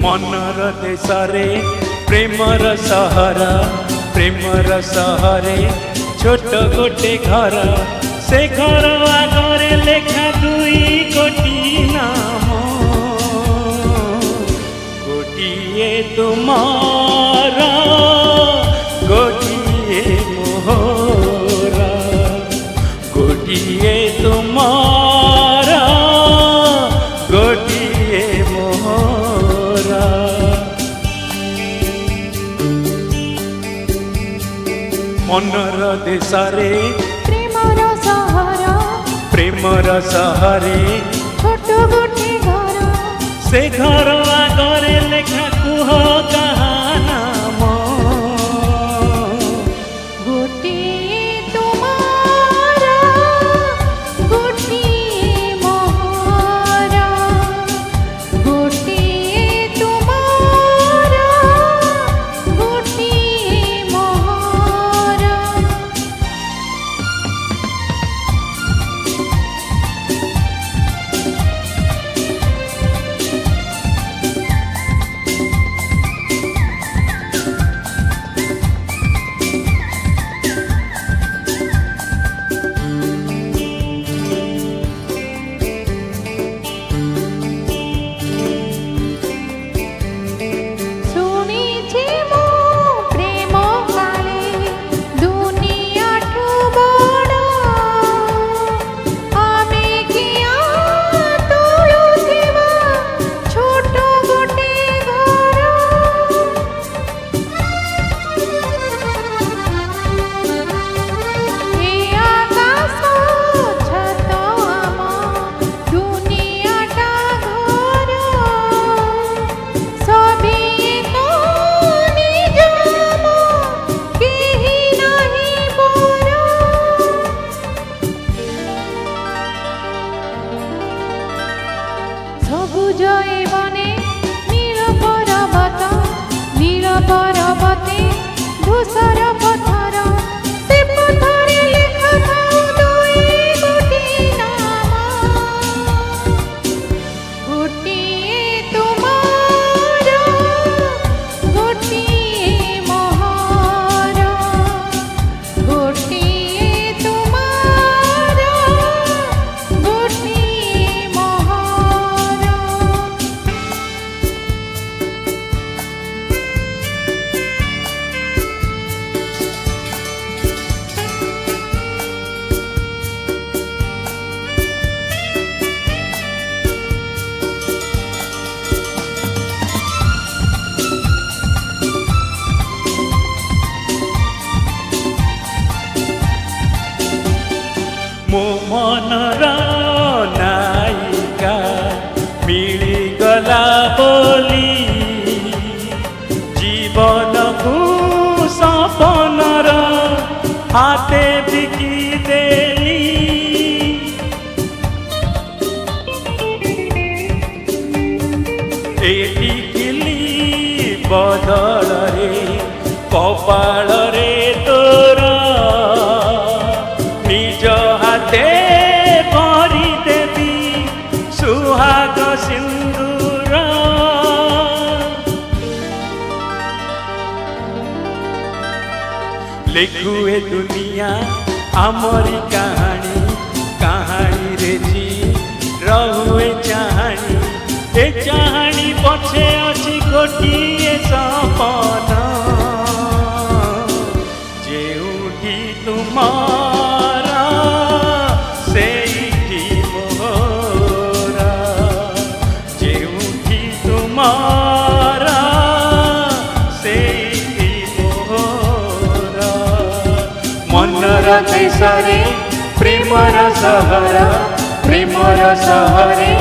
मनर देशरे Premiere सहर Premiere सहरे छोट गोटे घर से घर आगे लेखा 2 कोटी नाम गोटिए तुमार गोटिए मोहरा गोटिए तुमार गोटिए मोहरा मनर देशरे प्रेमर सहरे छोट गोटे घर से घर आगे लेखा कुह कहा नाम गोटिए तुमार गोटिए मोहरा गोटिए तुमार गोटिए मोहरा सबुज बने नील पर्वते धूसर पथर से पथरे लेखा थाउ 2 कोटी नाम गोटिए तुमार गोटिए मोहरा गोटिए तुमार गोटिए मोहरा मो मनर नायिका मिलीगला बोली जीवन को सपनर हाथे बिकी देली एटी किली बदल रे कपाल रे तोर निज हाथे भरी देवी सुहाग सिंदूर लिखुए दुनिया आमरी कहानी कहानी रे जी रहुए चाहानी ए चाहानी पछे अच्छी गोटिए सपन जेउठी तुमारा सेठी मोहरा जेउठी तुमारा सेठी मोहरा मनर देशरे प्रेमर सहर प्रेमर सहरे